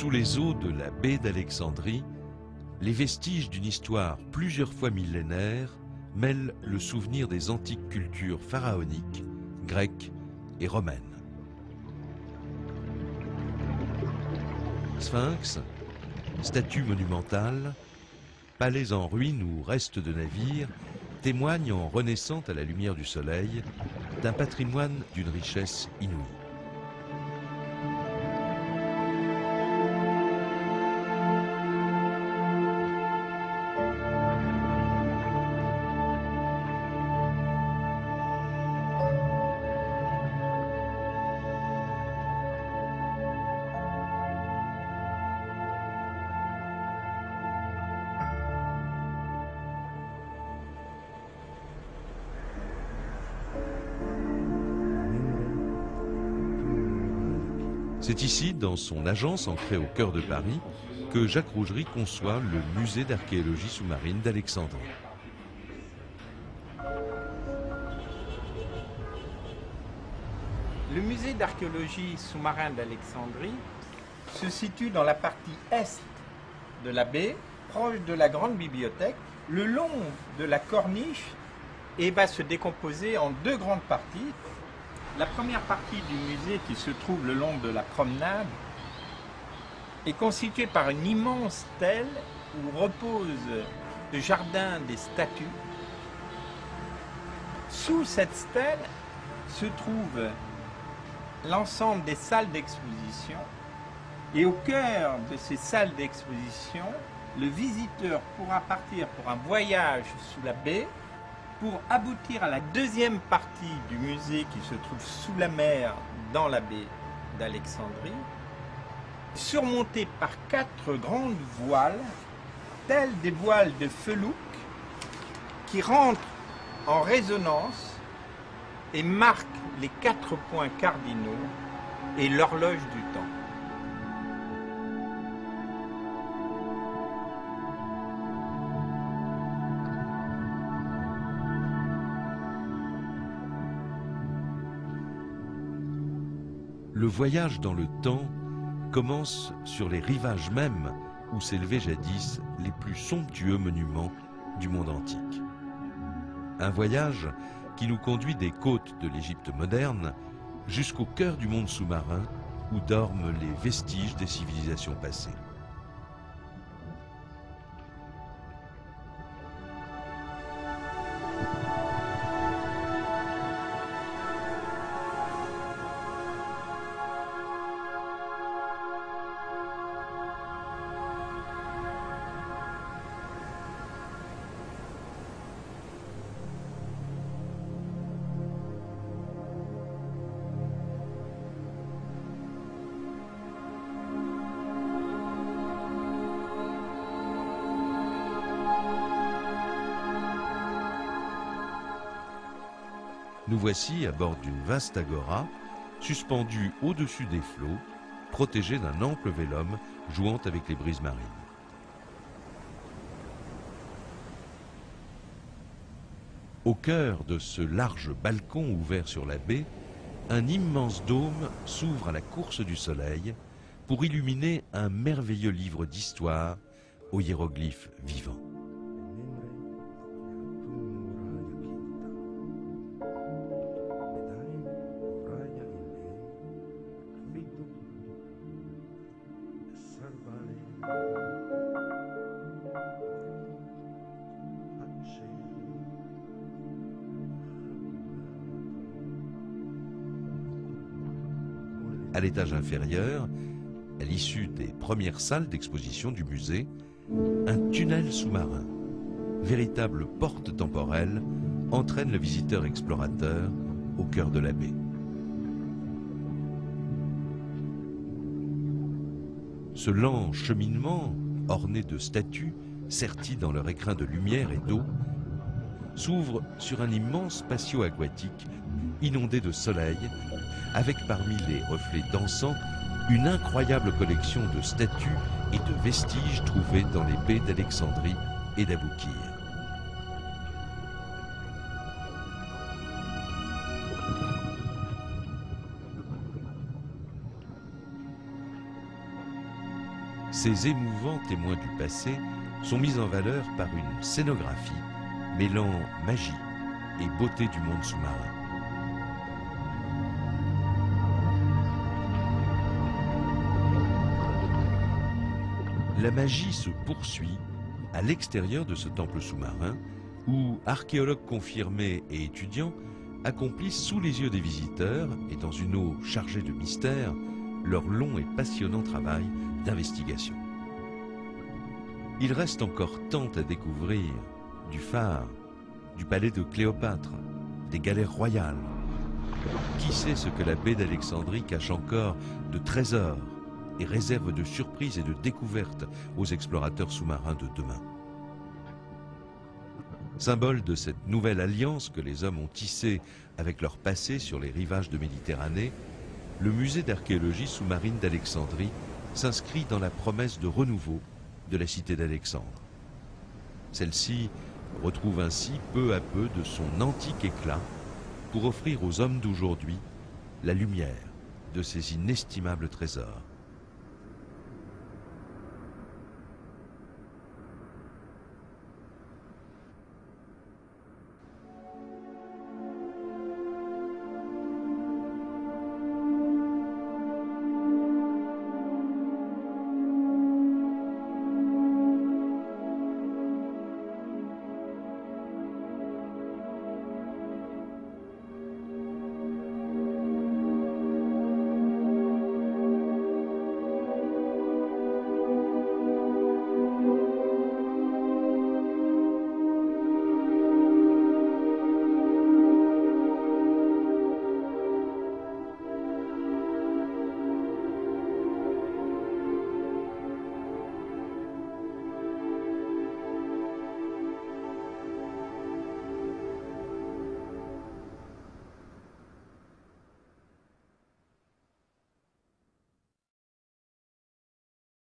Sous les eaux de la baie d'Alexandrie, les vestiges d'une histoire plusieurs fois millénaire mêlent le souvenir des antiques cultures pharaoniques, grecques et romaines. Sphinx, statues monumentales, palais en ruine ou restes de navires témoignent en renaissant à la lumière du soleil d'un patrimoine d'une richesse inouïe. C'est ici, dans son agence ancrée au cœur de Paris, que Jacques Rougerie conçoit le musée d'archéologie sous-marine d'Alexandrie. Le musée d'archéologie sous-marine d'Alexandrie se situe dans la partie est de la baie, proche de la grande bibliothèque, le long de la corniche, et va se décomposer en deux grandes parties. La première partie du musée, qui se trouve le long de la promenade, est constituée par une immense stèle où repose le jardin des statues. Sous cette stèle se trouve l'ensemble des salles d'exposition, et au cœur de ces salles d'exposition, le visiteur pourra partir pour un voyage sous la baie pour aboutir à la deuxième partie du musée qui se trouve sous la mer dans la baie d'Alexandrie, surmontée par 4 grandes voiles, telles des voiles de felouk, qui rentrent en résonance et marquent les 4 points cardinaux et l'horloge du temps. Le voyage dans le temps commence sur les rivages mêmes où s'élevaient jadis les plus somptueux monuments du monde antique. Un voyage qui nous conduit des côtes de l'Égypte moderne jusqu'au cœur du monde sous-marin où dorment les vestiges des civilisations passées. Nous voici à bord d'une vaste agora, suspendue au-dessus des flots, protégée d'un ample vélum jouant avec les brises marines. Au cœur de ce large balcon ouvert sur la baie, un immense dôme s'ouvre à la course du soleil pour illuminer un merveilleux livre d'histoire aux hiéroglyphes vivants. À l'étage inférieur, à l'issue des premières salles d'exposition du musée, un tunnel sous-marin, véritable porte temporelle, entraîne le visiteur explorateur au cœur de la baie. Ce lent cheminement, orné de statues, serties dans leur écrin de lumière et d'eau, s'ouvre sur un immense patio aquatique inondé de soleil, avec parmi les reflets dansants une incroyable collection de statues et de vestiges trouvés dans les baies d'Alexandrie et d'Aboukir. Ces émouvants témoins du passé sont mis en valeur par une scénographie mêlant magie et beauté du monde sous-marin. La magie se poursuit à l'extérieur de ce temple sous-marin où archéologues confirmés et étudiants accomplissent sous les yeux des visiteurs et dans une eau chargée de mystères leur long et passionnant travail d'investigation. Il reste encore tant à découvrir du phare, du palais de Cléopâtre, des galères royales. Qui sait ce que la baie d'Alexandrie cache encore de trésors et réserve de surprises et de découvertes aux explorateurs sous-marins de demain. Symbole de cette nouvelle alliance que les hommes ont tissée avec leur passé sur les rivages de Méditerranée, le musée d'archéologie sous-marine d'Alexandrie s'inscrit dans la promesse de renouveau de la cité d'Alexandre. Celle-ci retrouve ainsi peu à peu de son antique éclat pour offrir aux hommes d'aujourd'hui la lumière de ces inestimables trésors.